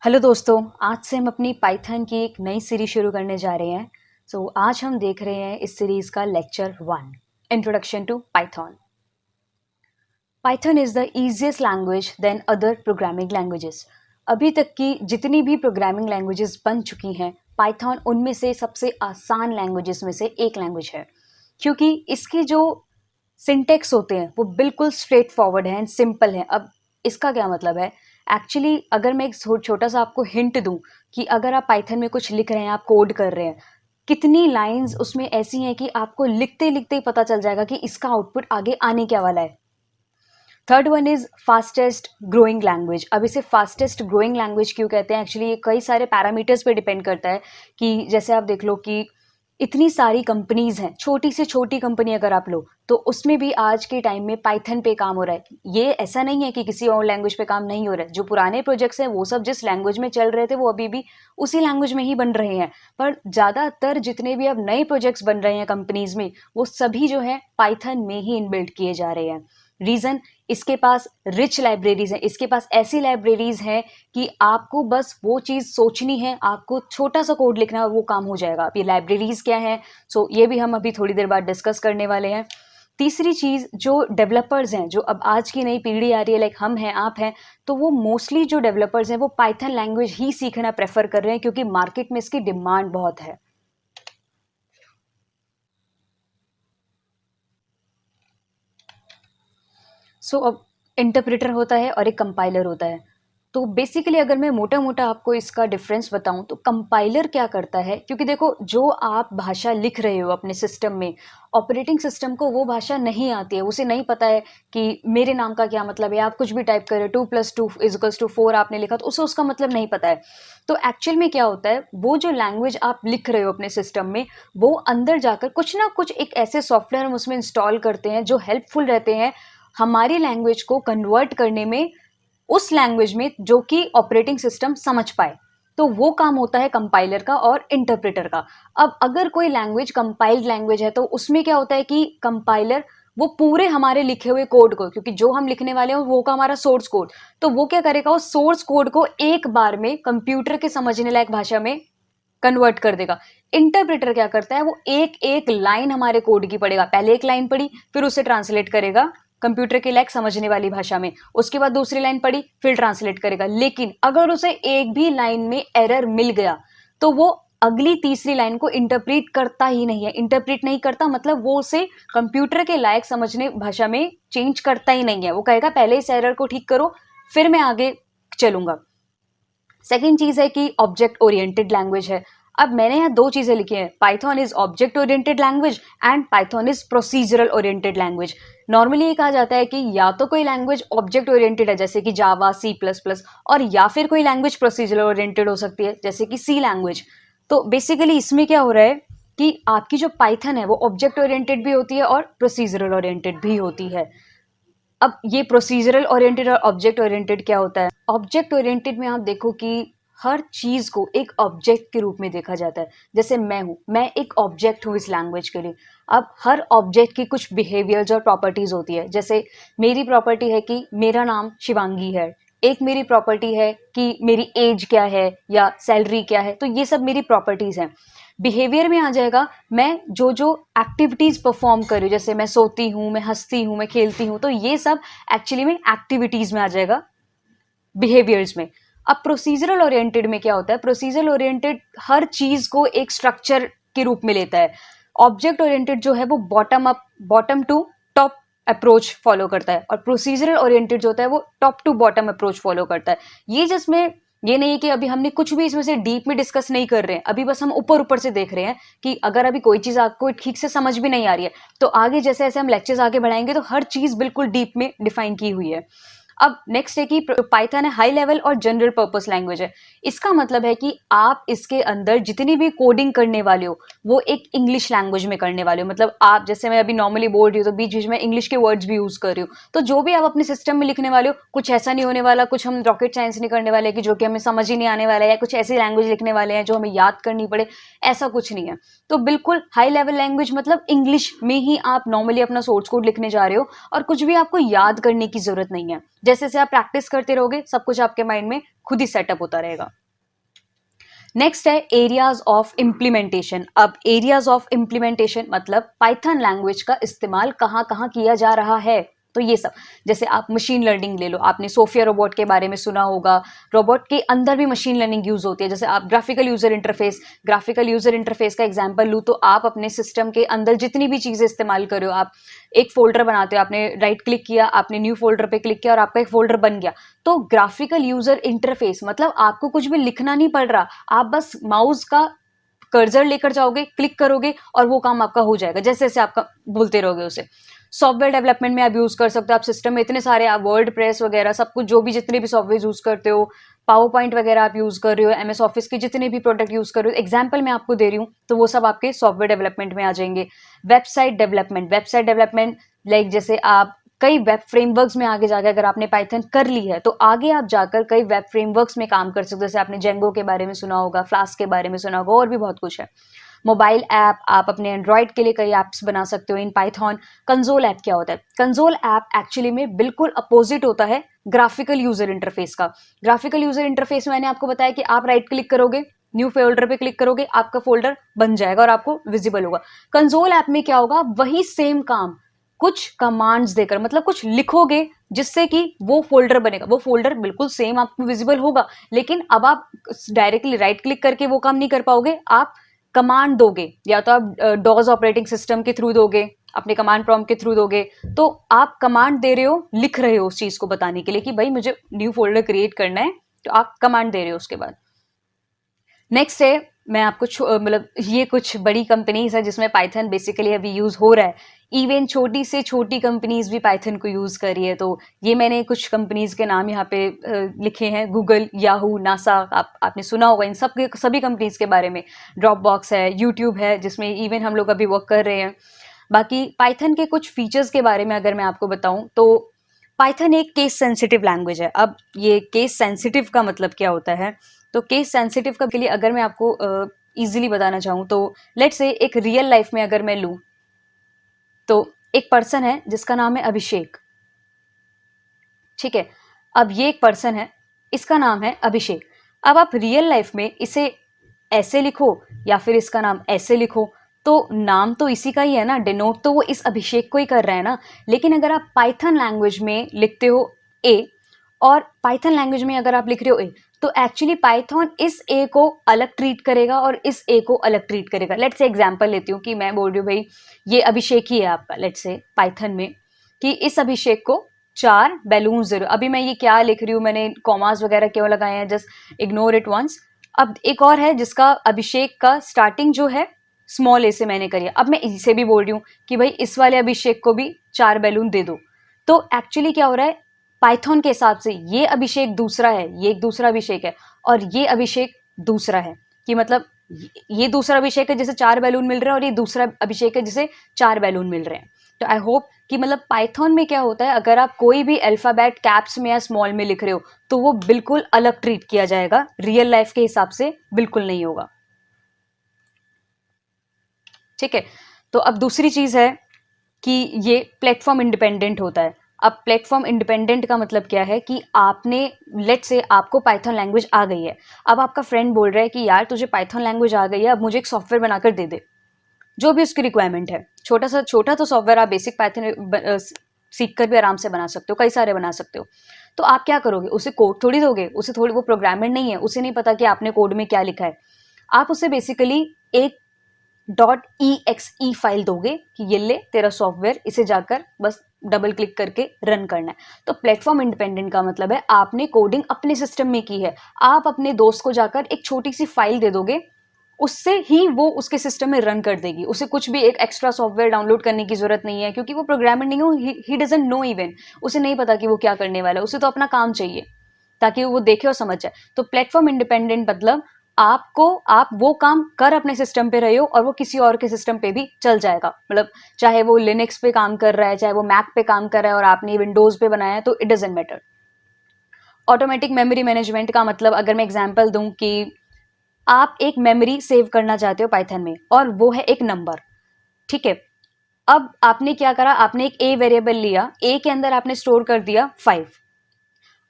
Hello दोस्तों, आज से हम अपनी पाइथन की एक नई सीरीज शुरू करने जा रहे हैं। आज हम देख रहे हैं इस सीरीज का lecture 1, introduction to Python. Python is the easiest language than other programming languages. अभी तक की जितनी भी प्रोग्रामिंग लैंग्वेजेस बन चुकी हैं, पाइथन उनमें से सबसे आसान लैंग्वेजेस में से एक लैंग्वेज है, क्योंकि इसके जो सिंटेक्स होते हैं वो बिल्कुल स्ट्रेट फॉरवर्ड हैं एंड सिंपल हैं। अब इसका क्या मतलब है? एक्चुअली अगर मैं एक छोटा सा आपको हिंट दूं कि अगर आप पाइथन में कुछ लिख रहे हैं, आप कोड कर रहे हैं, कितनी लाइंस उसमें ऐसी हैं कि आपको लिखते लिखते ही पता चल जाएगा कि इसका आउटपुट आगे आने क्या वाला है। Third one is fastest growing language. अब इसे फास्टेस्ट ग्रोइंग लैंग्वेज क्यों कहते हैं? एक्चुअली ये कई सारे पैरामीटर्स पे डिपेंड करता है कि जैसे आप देख लो कि इतनी सारी कंपनीज हैं, छोटी से छोटी कंपनी अगर आप लो तो उसमें भी आज के टाइम में पाइथन पे काम हो रहा है। ये ऐसा नहीं है कि किसी और लैंग्वेज पे काम नहीं हो रहा है। जो पुराने प्रोजेक्ट्स हैं वो सब जिस लैंग्वेज में चल रहे थे वो अभी भी उसी लैंग्वेज में ही बन रहे हैं, पर ज़्यादातर जितने भी अब नए प्रोजेक्ट्स बन रहे हैं कंपनीज में, वो सभी जो है पाइथन में ही इनबिल्ट किए जा रहे हैं। रीज़न, इसके पास रिच लाइब्रेरीज हैं, इसके पास ऐसी लाइब्रेरीज हैं कि आपको बस वो चीज़ सोचनी है, आपको छोटा सा कोड लिखना है और वो काम हो जाएगा। अब ये लाइब्रेरीज क्या है, ये भी हम अभी थोड़ी देर बाद डिस्कस करने वाले हैं। तीसरी चीज़, जो डेवलपर्स हैं, जो अब आज की नई पीढ़ी आ रही है, लाइक हम हैं, आप हैं, तो वो मोस्टली जो डेवलपर्स हैं वो पाइथन लैंग्वेज ही सीखना प्रेफर कर रहे हैं, क्योंकि मार्केट में इसकी डिमांड बहुत है। अब इंटरप्रेटर होता है और एक कंपाइलर होता है। तो बेसिकली अगर मैं मोटा मोटा आपको इसका डिफरेंस बताऊं तो कंपाइलर क्या करता है, क्योंकि देखो जो आप भाषा लिख रहे हो अपने सिस्टम में, ऑपरेटिंग सिस्टम को वो भाषा नहीं आती है, उसे नहीं पता है कि मेरे नाम का क्या मतलब है। आप कुछ भी टाइप कर रहे हो, 2+2=4 आपने लिखा, तो उसे उसका मतलब नहीं पता है। तो एक्चुअल में क्या होता है, वो जो लैंग्वेज आप लिख रहे हो अपने सिस्टम में, वो अंदर जाकर कुछ ना कुछ एक ऐसे सॉफ्टवेयर हम उसमें इंस्टॉल करते हैं जो हेल्पफुल रहते हैं हमारी लैंग्वेज को कन्वर्ट करने में उस लैंग्वेज में जो कि ऑपरेटिंग सिस्टम समझ पाए। तो वो काम होता है कंपाइलर का और इंटरप्रेटर का। अब अगर कोई लैंग्वेज कंपाइल्ड लैंग्वेज है तो उसमें क्या होता है कि कंपाइलर वो पूरे हमारे लिखे हुए कोड को, क्योंकि जो हम लिखने वाले हैं वो का हमारा सोर्स कोड, तो वो क्या करेगा, उस सोर्स कोड को एक बार में कंप्यूटर के समझने लायक भाषा में कन्वर्ट कर देगा। इंटरप्रेटर क्या करता है, वो एक एक लाइन हमारे कोड की पढ़ेगा। पहले एक लाइन पढ़ी, फिर उसे ट्रांसलेट करेगा कंप्यूटर के लायक समझने वाली भाषा में, उसके बाद दूसरी लाइन पढ़ी, फिर ट्रांसलेट करेगा। लेकिन अगर उसे एक भी लाइन में एरर मिल गया तो वो अगली तीसरी लाइन को इंटरप्रेट करता ही नहीं है। इंटरप्रेट नहीं करता मतलब वो उसे कंप्यूटर के लायक समझने भाषा में चेंज करता ही नहीं है। वो कहेगा पहले इस एरर को ठीक करो, फिर मैं आगे चलूंगा। सेकेंड चीज है कि ऑब्जेक्ट ओरिएंटेड लैंग्वेज है। अब मैंने यहाँ दो चीजें लिखी हैं, Python is object oriented language and Python is procedural oriented language. Normally ये कहा जाता है कि या तो कोई लैंग्वेज ऑब्जेक्ट ओरिएंटेड है जैसे कि जावा, C++, और या फिर कोई लैंग्वेज प्रोसीजरल ओरिएंटेड हो सकती है जैसे कि सी लैंग्वेज। तो बेसिकली इसमें क्या हो रहा है कि आपकी जो पाइथन है वो ऑब्जेक्ट ओरिएंटेड भी होती है और प्रोसीजरल ओरिएंटेड भी होती है। अब ये प्रोसीजरल ओरिएंटेड और ऑब्जेक्ट ओरिएंटेड क्या होता है? ऑब्जेक्ट ओरिएंटेड में आप देखो कि हर चीज को एक ऑब्जेक्ट के रूप में देखा जाता है। जैसे मैं एक ऑब्जेक्ट हूँ इस लैंग्वेज के लिए। अब हर ऑब्जेक्ट की कुछ बिहेवियर्स और प्रॉपर्टीज होती है। जैसे मेरी प्रॉपर्टी है कि मेरा नाम शिवांगी है, एक मेरी प्रॉपर्टी है कि मेरी एज क्या है या सैलरी क्या है, तो ये सब मेरी प्रॉपर्टीज हैं। बिहेवियर में आ जाएगा, मैं जो जो एक्टिविटीज परफॉर्म कर रही हूँ, जैसे मैं सोती हूँ, मैं हंसती हूँ, मैं खेलती हूँ, तो ये सब एक्चुअली में एक्टिविटीज में आ जाएगा, बिहेवियर्स में। अब प्रोसीजरल ओरिएंटेड में क्या होता है, प्रोसीजरल ओरिएंटेड हर चीज को एक स्ट्रक्चर के रूप में लेता है। ऑब्जेक्ट ओरिएंटेड जो है वो bottom up, bottom to top approach follow करता है, और प्रोसीजरल ओरिएंटेड जो होता है वो top to bottom approach follow करता है। ये जिसमें ये नहीं है कि अभी हमने कुछ भी इसमें से डीप में डिस्कस नहीं कर रहे हैं, अभी बस हम ऊपर ऊपर से देख रहे हैं कि अगर अभी कोई चीज आपको ठीक से समझ भी नहीं आ रही है तो आगे जैसे जैसे हम लेक्चर्स आगे बढ़ाएंगे तो हर चीज बिल्कुल डीप में डिफाइन की हुई है। अब नेक्स्ट है कि पाइथन है हाई लेवल और जनरल पर्पस लैंग्वेज है। इसका मतलब है कि आप इसके अंदर जितनी भी कोडिंग करने वाले हो वो एक इंग्लिश लैंग्वेज में करने वाले हो। मतलब आप जैसे मैं अभी नॉर्मली बोल रही हूँ तो बीच बीच में इंग्लिश के वर्ड्स भी यूज कर रही हूँ, तो जो भी आप अपने सिस्टम में लिखने वाले हो कुछ ऐसा नहीं होने वाला, कुछ हम रॉकेट साइंस नहीं करने वाले कि जो कि हमें समझ ही नहीं आने वाला है, या कुछ ऐसी लैंग्वेज लिखने वाले हैं जो हमें याद करनी पड़े, ऐसा कुछ नहीं है। तो बिल्कुल हाई लेवल लैंग्वेज मतलब इंग्लिश में ही आप नॉर्मली अपना सोर्स कोड लिखने जा रहे हो और कुछ भी आपको याद करने की जरूरत नहीं है। जैसे जैसे आप प्रैक्टिस करते रहोगे सब कुछ आपके माइंड में खुद ही सेटअप होता रहेगा। नेक्स्ट है एरियाज ऑफ इम्प्लीमेंटेशन। अब एरियाज ऑफ इम्प्लीमेंटेशन मतलब पाइथन लैंग्वेज का इस्तेमाल कहाँ कहाँ किया जा रहा है। तो ये सब, जैसे आप मशीन लर्निंग ले लो, आपने सोफिया रोबोट के बारे में सुना होगा। रोबोट के अंदर भी मशीन लर्निंग यूज होती है। जैसे आप ग्राफिकल यूजर इंटरफेस का एग्जांपल लूँ तो आप अपने सिस्टम के अंदर जितनी भी चीजें इस्तेमाल कर रहे हो, आप एक फोल्डर बनाते हो, आपने राइट क्लिक किया, आपने न्यू फोल्डर पे क्लिक किया और आपका एक फोल्डर बन गया। तो ग्राफिकल यूजर इंटरफेस मतलब आपको कुछ भी लिखना नहीं पड़ रहा, आप बस माउस का कर्सर लेकर जाओगे, क्लिक करोगे और वो काम आपका हो जाएगा, जैसे जैसे आपका बोलते रहोगे उसे। सॉफ्टवेयर डेवलपमेंट में आप यूज कर सकते हो, आप सिस्टम में इतने सारे, आप वर्ड प्रेस वगैरह सब कुछ जो भी जितने भी सॉफ्टवेयर यूज करते हो, पावर पॉइंट वगैरह आप यूज कर रहे हो, एमएस ऑफिस के जितने भी प्रोडक्ट यूज कर रहे हो, एग्जाम्पल मैं आपको दे रही हूँ, तो वो सब आपके सॉफ्टवेयर डेवलपमेंट में आ जाएंगे। वेबसाइट डेवलपमेंट लाइक जैसे आप कई वेब फ्रेमवर्क्स में आगे जाकर अगर आपने पाइथन कर ली है तो आगे आप जाकर कई वेब फ्रेमवर्क्स में काम कर सकते हो। जैसे आपने जेंगो के बारे में सुना होगा, फ्लास्क के बारे में सुना होगा, और भी बहुत कुछ है। मोबाइल ऐप, आप अपने एंड्रॉइड के लिए कई ऐप्स बना सकते हो इन पाइथन। कंसोल ऐप क्या होता है? कंसोल ऐप एक्चुअली में बिल्कुल अपोजिट होता है ग्राफिकल यूजर इंटरफेस का। ग्राफिकल यूजर इंटरफेस में मैंने आपको बताया कि आप राइट क्लिक करोगे, न्यू फोल्डर पे क्लिक करोगे, आपका फोल्डर बन जाएगा और आपको विजिबल होगा। कंसोल ऐप में क्या होगा? वही सेम काम कुछ कमांड्स देकर, मतलब कुछ लिखोगे जिससे कि वो फोल्डर बनेगा। वो फोल्डर बिल्कुल सेम आपको विजिबल होगा, लेकिन अब आप डायरेक्टली राइट क्लिक करके वो काम नहीं कर पाओगे। आप कमांड दोगे, या तो आप डॉस ऑपरेटिंग सिस्टम के थ्रू दोगे, अपने कमांड प्रॉम्प्ट के थ्रू दोगे। तो आप कमांड दे रहे हो, लिख रहे हो उस चीज को बताने के लिए कि भाई मुझे न्यू फोल्डर क्रिएट करना है, तो आप कमांड दे रहे हो उसके बाद। नेक्स्ट है, मैं आपको मतलब ये कुछ बड़ी कंपनीज है जिसमें पाइथन बेसिकली अभी यूज हो रहा है। इवन छोटी से छोटी कंपनीज भी पाइथन को यूज कर रही है। तो ये मैंने कुछ कंपनीज के नाम यहाँ पे लिखे हैं। गूगल, याहू, नासा, आपने सुना होगा इन सब के सभी कंपनीज के बारे में। ड्रॉप बॉक्स है, यूट्यूब है जिसमें इवन हम लोग अभी वर्क कर रहे हैं। बाकी पाइथन के कुछ फीचर्स के बारे में अगर मैं आपको बताऊं तो पाइथन एक केस सेंसिटिव लैंग्वेज है। अब ये केस सेंसिटिव का मतलब क्या होता है? तो केस सेंसिटिव का के लिए अगर मैं आपको इजीली बताना चाहूँ तो लेट्स से एक रियल लाइफ में अगर मैं लूँ तो एक पर्सन है जिसका नाम है अभिषेक, ठीक है। अब ये एक पर्सन है, इसका नाम है अभिषेक। अब आप रियल लाइफ में इसे ऐसे लिखो या फिर इसका नाम ऐसे लिखो, तो नाम तो इसी का ही है ना, डिनोट तो वो इस अभिषेक को ही कर रहा है ना। लेकिन अगर आप पाइथन लैंग्वेज में लिखते हो ए, और पाइथन लैंग्वेज में अगर आप लिख रहे हो ए, तो एक्चुअली पाइथन इस ए को अलग ट्रीट करेगा और इस ए को अलग ट्रीट करेगा। लेट्स से एग्जांपल लेती हूँ कि मैं बोल रही हूँ भाई ये अभिषेक ही है आपका, लेट्स से पाइथन में कि इस अभिषेक को 4 बैलून जरूर। अभी मैं ये क्या लिख रही हूँ, मैंने कॉमास वगैरह क्यों लगाए हैं, जस्ट इग्नोर इट वंस। अब एक और है जिसका अभिषेक का स्टार्टिंग जो है स्मॉल ए से मैंने करी है। अब मैं इसे भी बोल रही हूँ कि भाई इस वाले अभिषेक को भी 4 बैलून दे दो। तो एक्चुअली क्या हो रहा है, पाइथन के हिसाब से ये अभिषेक दूसरा है, ये एक दूसरा अभिषेक है, और ये अभिषेक दूसरा है। कि मतलब ये दूसरा अभिषेक है जिसे 4 बैलून मिल रहे हैं, और ये दूसरा अभिषेक है जिसे 4 बैलून मिल रहे हैं। तो आई होप कि मतलब पाइथन में क्या होता है, अगर आप कोई भी अल्फाबेट कैप्स में या स्मॉल में लिख रहे हो तो वो बिल्कुल अलग ट्रीट किया जाएगा, रियल लाइफ के हिसाब से बिल्कुल नहीं होगा, ठीक है। तो अब दूसरी चीज है कि ये प्लेटफॉर्म इंडिपेंडेंट होता है। अब प्लेटफॉर्म इंडिपेंडेंट का मतलब क्या है कि आपने, लेट्स से आपको पाइथन लैंग्वेज आ गई है, अब आपका फ्रेंड बोल रहा है कि यार तुझे पाइथन लैंग्वेज आ गई है, अब मुझे एक सॉफ्टवेयर बनाकर दे दे, जो भी उसकी रिक्वायरमेंट है। छोटा तो सॉफ्टवेयर आप बेसिक पाइथन सीख कर भी आराम से बना सकते हो, कई सारे बना सकते हो। तो आप क्या करोगे, उसे कोड थोड़ी दोगे, उसे थोड़ी, वो प्रोग्रामर नहीं है, उसे नहीं पता कि आपने कोड में क्या लिखा है। आप उसे बेसिकली एक .exe फाइल दोगे कि ये ले तेरा सॉफ्टवेयर, इसे जाकर बस डबल क्लिक करके रन करना है। तो प्लेटफॉर्म इंडिपेंडेंट का मतलब है आपने कोडिंग अपने सिस्टम में की है, आप अपने दोस्त को जाकर एक छोटी सी फाइल दे दोगे, उससे ही वो उसके सिस्टम में रन कर देगी। उसे कुछ भी एक एक्स्ट्रा सॉफ्टवेयर डाउनलोड करने की जरूरत नहीं है, क्योंकि वो प्रोग्रामर नहीं हो, ही डजंट नो इवन, उसे नहीं पता कि वो क्या करने वाला है, उसे तो अपना काम चाहिए ताकि वो देखे और समझ जाए। तो प्लेटफॉर्म इंडिपेंडेंट मतलब आप वो काम कर अपने सिस्टम पे रहे हो और वो किसी और के सिस्टम पे भी चल जाएगा। मतलब चाहे वो लिनक्स पे काम कर रहा है, चाहे वो मैक पे काम कर रहा है और आपने विंडोज पे बनाया है, तो it doesn't matter. Automatic memory management का मतलब, अगर मैं एग्जांपल दूं कि आप एक मेमोरी सेव करना चाहते हो पाइथन में और वो है एक नंबर, ठीक है। अब आपने क्या करा, आपने एक ए वेरिएबल लिया, ए के अंदर आपने स्टोर कर दिया 5,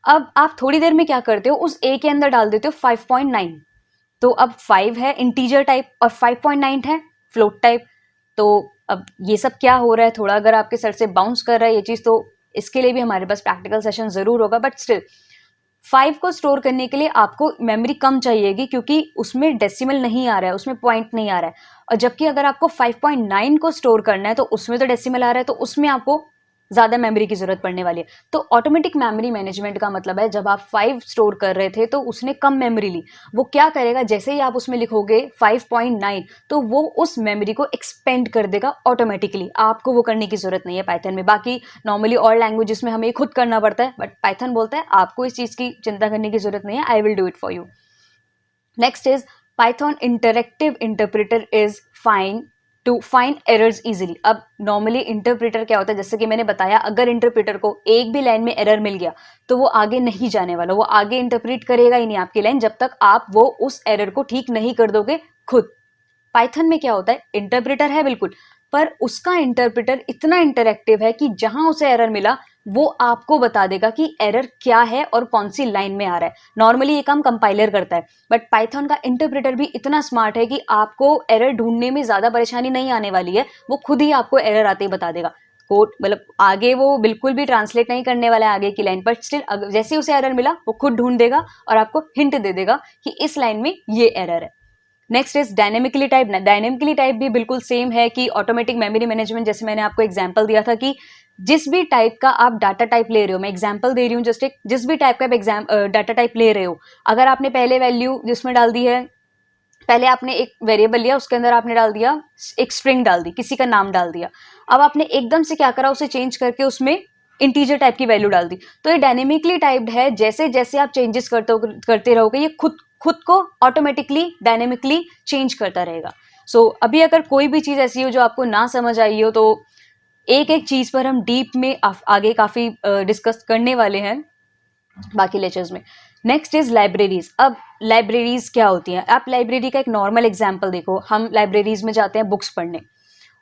अब आप थोड़ी देर में क्या करते हो, उस ए के अंदर डाल देते हो 5.9। तो अब 5 है इंटीजर टाइप और 5.9 है फ्लोट टाइप। तो अब ये सब क्या हो रहा है, थोड़ा अगर आपके सर से बाउंस कर रहा है ये चीज, तो इसके लिए भी हमारे पास प्रैक्टिकल सेशन जरूर होगा। बट स्टिल 5 को स्टोर करने के लिए आपको मेमोरी कम चाहिएगी, क्योंकि उसमें डेसिमल नहीं आ रहा है, उसमें पॉइंट नहीं आ रहा है। और जबकि अगर आपको 5.9 को स्टोर करना है तो उसमें तो डेसिमल आ रहा है, तो उसमें आपको ज्यादा मेमोरी की जरूरत पड़ने वाली है। तो ऑटोमेटिक मेमोरी मैनेजमेंट का मतलब है, जब आप 5 स्टोर कर रहे थे तो उसने कम मेमोरी ली, वो क्या करेगा, जैसे ही आप उसमें लिखोगे 5.9 तो वो उस मेमोरी को एक्सपेंड कर देगा ऑटोमेटिकली। आपको वो करने की जरूरत नहीं है पाइथन में। बाकी नॉर्मली और लैंग्वेजेस में हमें खुद करना पड़ता है, बट पाइथन बोलता है आपको इस चीज की चिंता करने की जरूरत नहीं है, I will do it for you. Next is Python interactive interpreter is fine to find errors easily. अब नॉर्मली इंटरप्रेटर क्या होता है, जैसे कि मैंने बताया, अगर इंटरप्रेटर को एक भी लाइन में एरर मिल गया तो वो आगे नहीं जाने वाला, वो आगे इंटरप्रेट करेगा ही नहीं आपकी लाइन जब तक आप वो उस एरर को ठीक नहीं कर दोगे खुद। पाइथन में क्या होता है, इंटरप्रेटर है बिल्कुल, पर उसका इंटरप्रेटर इतना इंटरेक्टिव है कि जहां उसे एरर मिला वो आपको बता देगा कि एरर क्या है और कौन सी लाइन में आ रहा है। नॉर्मली ये काम कंपाइलर करता है, बट पाइथन का इंटरप्रेटर भी इतना स्मार्ट है कि आपको एरर ढूंढने में ज्यादा परेशानी नहीं आने वाली है, वो खुद ही आपको एरर आते ही बता देगा। कोड मतलब आगे वो बिल्कुल भी ट्रांसलेट नहीं करने वाला है आगे की लाइन, बट स्टिल जैसे ही उसे एरर मिला वो खुद ढूंढ देगा और आपको हिंट दे देगा कि इस लाइन में ये एरर है। Next is dynamically type. Dynamically type भी बिल्कुल सेम है कि ऑटोमेटिक मेमोरी मैनेजमेंट, जैसे मैंने आपको एग्जांपल दिया था कि जिस भी टाइप का आप डाटा टाइप ले रहे हो, मैं एग्जांपल दे रही हूँ जस्ट एक, जिस भी टाइप का आप डाटा टाइप ले रहे हो, अगर आपने पहले वैल्यू जिसमें डाल दी है, पहले आपने एक वेरिएबल लिया, उसके अंदर आपने डाल दिया एक स्ट्रिंग डाल दी, किसी का नाम डाल दिया, अब आपने एकदम से क्या करा, उसे चेंज करके उसमें इंटीजर टाइप की वैल्यू डाल दी, तो ये डायनेमिकली टाइप्ड है। जैसे जैसे आप चेंजेस करते रहोगे ये खुद खुद को ऑटोमेटिकली डायनेमिकली चेंज करता रहेगा। सो अभी अगर कोई भी चीज ऐसी हो जो आपको ना समझ आई हो, तो एक एक चीज पर हम डीप में आगे काफी डिस्कस करने वाले हैं बाकी लेक्चर्स में। Next is libraries. अब लाइब्रेरीज क्या होती हैं, आप लाइब्रेरी का एक नॉर्मल एग्जांपल देखो, हम लाइब्रेरीज में जाते हैं बुक्स पढ़ने,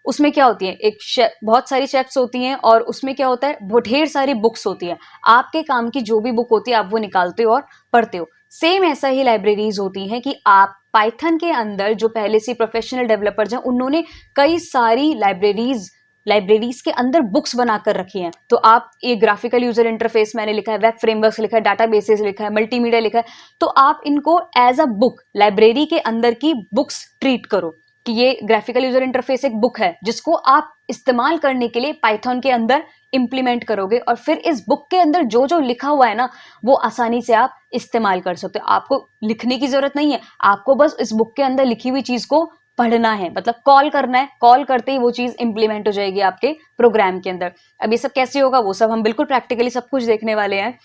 उसमें क्या होती है, एक बहुत सारी शेल्फ्स होती हैं और उसमें क्या होता है, बहुत ढेर सारी बुक्स होती है, आपके काम की जो भी बुक होती है आप वो निकालते हो और पढ़ते हो। सेम ऐसा ही लाइब्रेरीज होती हैं कि आप पाइथन के अंदर जो पहले से प्रोफेशनल डेवलपर्स हैं उन्होंने कई सारी लाइब्रेरीज के अंदर बुक्स बनाकर रखी हैं। तो आप ये ग्राफिकल यूजर इंटरफेस मैंने लिखा है, वेब फ्रेमवर्क्स लिखा है, डाटाबेसेस लिखा है, मल्टीमीडिया लिखा है, तो आप इनको एज अ बुक लाइब्रेरी के अंदर की बुक्स ट्रीट करो कि ये ग्राफिकल यूजर इंटरफेस एक बुक है जिसको आप इस्तेमाल करने के लिए पाइथन के अंदर इंप्लीमेंट करोगे, और फिर इस बुक के अंदर जो जो लिखा हुआ है ना वो आसानी से आप इस्तेमाल कर सकते हो। आपको लिखने की जरूरत नहीं है, आपको बस इस बुक के अंदर लिखी हुई चीज को पढ़ना है, मतलब कॉल करना है, कॉल करते ही वो चीज इंप्लीमेंट हो जाएगी आपके प्रोग्राम के अंदर। अब ये सब कैसे होगा वो सब हम बिल्कुल प्रैक्टिकली सब कुछ देखने वाले हैं।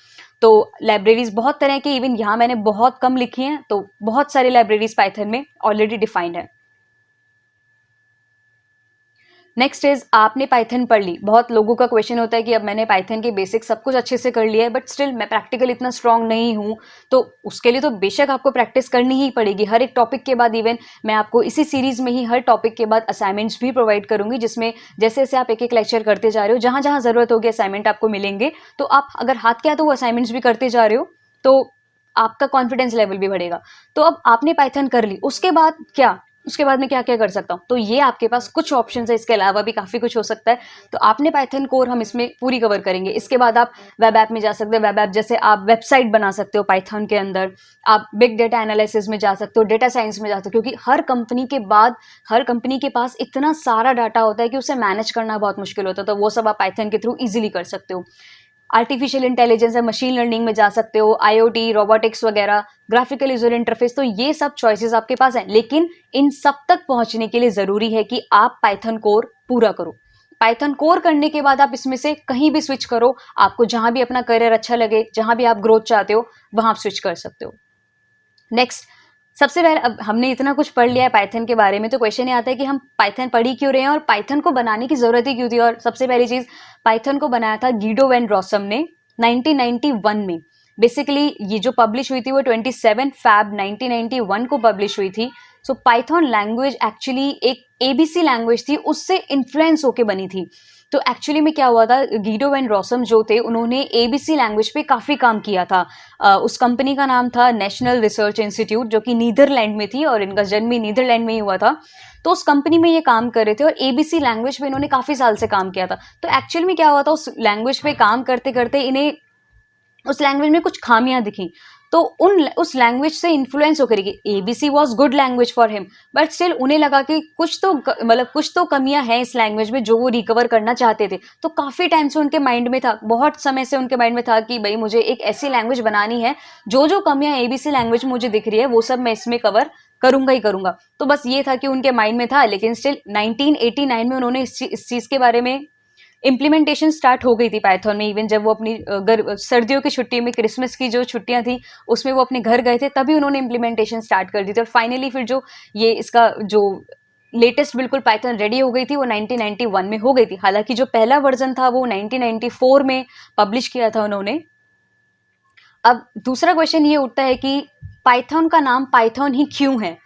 तो लाइब्रेरीज बहुत तरह की, इवन यहाँ मैंने बहुत कम लिखी हैं, तो बहुत सारी लाइब्रेरीज पाइथन में ऑलरेडी डिफाइंड है। नेक्स्ट इज आपने पाइथन पढ़ ली, बहुत लोगों का क्वेश्चन होता है कि अब मैंने पाइथन के बेसिक सब कुछ अच्छे से कर लिया है बट स्टिल मैं प्रैक्टिकल इतना स्ट्रांग नहीं हूं, तो उसके लिए तो बेशक आपको प्रैक्टिस करनी ही पड़ेगी हर एक टॉपिक के बाद। इवन मैं आपको इसी सीरीज में ही हर टॉपिक के बाद असाइनमेंट्स भी प्रोवाइड करूंगी, जिसमें जैसे जैसे आप एक एक लेक्चर करते जा रहे हो, जहां जहां जरूरत होगी असाइनमेंट आपको मिलेंगे, तो आप अगर हाथ क्या तो वो असाइनमेंट्स भी करते जा रहे हो तो आपका कॉन्फिडेंस लेवल भी बढ़ेगा। तो अब आपने पाइथन कर ली, उसके बाद क्या, उसके बाद में क्या क्या कर सकता हूँ, तो ये आपके पास कुछ ऑप्शन है, इसके अलावा भी काफी कुछ हो सकता है। तो आपने पाइथन कोर हम इसमें पूरी कवर करेंगे। इसके बाद आप वेब ऐप में जा सकते हो, वेब ऐप जैसे आप वेबसाइट बना सकते हो पाइथन के अंदर, आप बिग डेटा एनालिसिस में जा सकते हो, डेटा साइंस में जा सकते हो, क्योंकि हर कंपनी के पास इतना सारा डाटा होता है कि उसे मैनेज करना बहुत मुश्किल होता है, तो वो सब आप पाइथन के थ्रू इजिली कर सकते हो। आर्टिफिशियल इंटेलिजेंस है, मशीन लर्निंग में जा सकते हो, आईओटी, रोबोटिक्स वगैरह, ग्राफिकल यूजर इंटरफेस, तो ये सब चॉइसेस आपके पास हैं। लेकिन इन सब तक पहुंचने के लिए जरूरी है कि आप पाइथन कोर पूरा करो। पाइथन कोर करने के बाद आप इसमें से कहीं भी स्विच करो, आपको जहां भी अपना करियर अच्छा लगे, जहां भी आप ग्रोथ चाहते हो वहां आप स्विच कर सकते हो। नेक्स्ट, सबसे पहले अब हमने इतना कुछ पढ़ लिया है पाइथन के बारे में, तो क्वेश्चन ये आता है कि हम पाइथन पढ़ ही क्यों रहे हैं और पाइथन को बनाने की जरूरत ही क्यों थी। और सबसे पहली चीज, पाइथन को बनाया था गिडो वैन रॉसम ने 1991 में। बेसिकली ये जो पब्लिश हुई थी वो 27 फैब 1991 को पब्लिश हुई थी। सो पाइथन लैंग्वेज एक्चुअली एक एबीसी लैंग्वेज थी, उससे इन्फ्लुएंस होके बनी थी। तो एक्चुअली में क्या हुआ था, गीडो वैन रॉसम जो थे उन्होंने एबीसी लैंग्वेज पे काफ़ी काम किया था। उस कंपनी का नाम था नेशनल रिसर्च इंस्टीट्यूट, जो कि नीदरलैंड में थी और इनका जन्म भी नीदरलैंड में ही हुआ था। तो उस कंपनी में ये काम कर रहे थे और एबीसी लैंग्वेज पे इन्होंने काफ़ी साल से काम किया था। तो एक्चुअल में क्या हुआ था, उस लैंग्वेज पे काम करते करते इन्हें उस लैंग्वेज में कुछ खामियां दिखी। तो उस लैंग्वेज से इन्फ्लुएंस होकर ABC was good language for him, but still उन्हें लगा कि कुछ तो कमियां हैं इस लैंग्वेज में जो वो रिकवर करना चाहते थे। तो काफी टाइम से उनके माइंड में था, बहुत समय से उनके माइंड में था कि भाई मुझे एक ऐसी लैंग्वेज बनानी है, जो जो कमियां एबीसी लैंग्वेज में मुझे दिख रही है वो सब मैं इसमें कवर करूंगा ही करूंगा। तो बस ये था कि उनके माइंड में था, लेकिन स्टिल 1989 में उन्होंने इस चीज के बारे में इम्प्लीमेंटेशन स्टार्ट हो गई थी पाइथन में। इवन जब वो अपनी सर्दियों की छुट्टी में, क्रिसमस की जो छुट्टियां थी उसमें वो अपने घर गए थे, तभी उन्होंने इम्प्लीमेंटेशन स्टार्ट कर दी थी। और फाइनली फिर जो ये इसका जो लेटेस्ट बिल्कुल पाइथन रेडी हो गई थी वो 1991 में हो गई थी। हालांकि जो पहला वर्जन था वो 1994 में पब्लिश किया था उन्होंने। अब दूसरा क्वेश्चन ये उठता है कि पाइथन का नाम पाइथन ही क्यों है।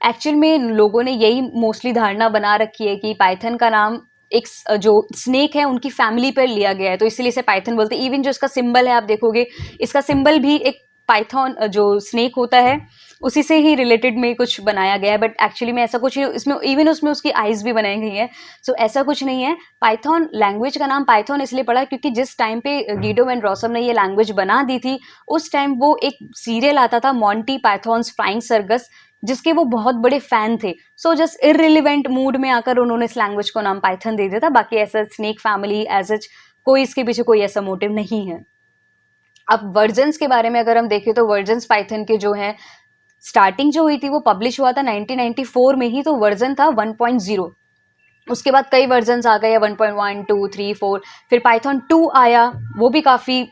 एक्चुअल में लोगों ने यही मोस्टली धारणा बना रखी है कि पाइथन का नाम एक जो स्नेक है उनकी फैमिली पर लिया गया है, तो इसलिए इसे पाइथन बोलते हैं। इवन जो इसका सिंबल है आप देखोगे, इसका सिंबल भी एक पाइथन जो स्नेक होता है उसी से ही रिलेटेड में कुछ बनाया गया है, बट एक्चुअली में ऐसा कुछ नहीं। इसमें इवन उसमें उसकी आईज भी बनाई गई है। सो ऐसा कुछ नहीं है। पाइथन लैंग्वेज का नाम पाइथन इसलिए पड़ा क्योंकि जिस टाइम पे गीडो वैन रॉसम ने ये लैंग्वेज बना दी थी, उस टाइम वो एक सीरियल आता था मॉन्टी पाइथॉन्स फ्लाइंग सर्कस, जिसके वो बहुत बड़े फैन थे। सो जस्ट इररिलेवेंट मूड में आकर उन्होंने इस लैंग्वेज को नाम पाइथन दे दिया था। बाकी ऐसा स्नेक फैमिली एज सच कोई इसके पीछे कोई ऐसा मोटिव नहीं है। अब वर्जन्स के बारे में अगर हम देखें तो वर्जन्स पाइथन के जो हैं, स्टार्टिंग जो हुई थी वो पब्लिश हुआ था 1994 में ही, तो वर्जन था 1.0। उसके बाद कई वर्जन्स आ गए, 1.1 2 3 4, फिर पाइथन 2 आया, वो भी काफी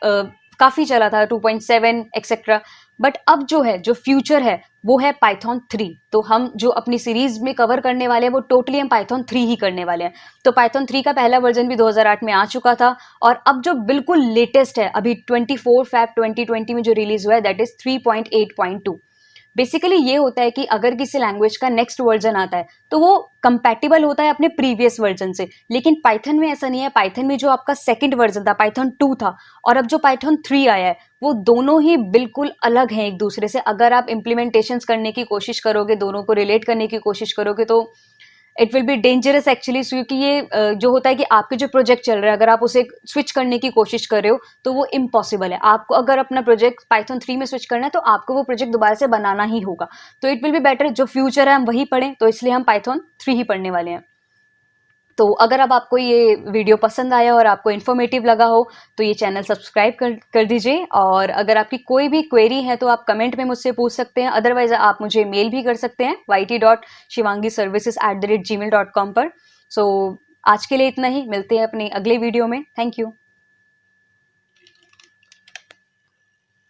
चला था, 2.7 एक्सेट्रा। बट अब जो है, जो फ्यूचर है वो है पाइथन 3। तो हम जो अपनी सीरीज में कवर करने वाले हैं वो टोटली हम पाइथन 3 ही करने वाले हैं। तो पाइथन 3 का पहला वर्जन भी 2008 में आ चुका था, और अब जो बिल्कुल लेटेस्ट है अभी 24 फैब 2020 में जो रिलीज हुआ है, दैट इज 3.8.2। बेसिकली ये होता है कि अगर किसी लैंग्वेज का नेक्स्ट वर्जन आता है तो वो कंपैटिबल होता है अपने प्रीवियस वर्जन से, लेकिन पाइथन में ऐसा नहीं है। पाइथन में जो आपका सेकंड वर्जन था पाइथन 2 था, और अब जो पाइथन 3 आया है वो दोनों ही बिल्कुल अलग हैं एक दूसरे से। अगर आप इम्प्लीमेंटेशंस करने की कोशिश करोगे, दोनों को रिलेट करने की कोशिश करोगे, तो it will be dangerous actually, क्योंकि ये जो होता है कि आपके जो प्रोजेक्ट चल रहा है अगर आप उसे स्विच करने की कोशिश कर रहे हो तो वो इम्पॉसिबल है। आपको अगर अपना प्रोजेक्ट पाइथन 3 में स्विच करना है तो आपको वो प्रोजेक्ट दोबारा से बनाना ही होगा। तो इट विल बी बेटर जो फ्यूचर है हम वही पढ़ें, तो इसलिए हम पाइथन 3 ही पढ़ने वाले हैं। तो अगर अब आपको ये वीडियो पसंद आया और आपको इन्फॉर्मेटिव लगा हो तो ये चैनल सब्सक्राइब कर दीजिए, और अगर आपकी कोई भी क्वेरी है तो आप कमेंट में मुझसे पूछ सकते हैं। अदरवाइज आप मुझे मेल भी कर सकते हैं yt.shivangiservices@gmail.com पर। सो आज के लिए इतना ही, मिलते हैं अपने अगले वीडियो में। Thank you.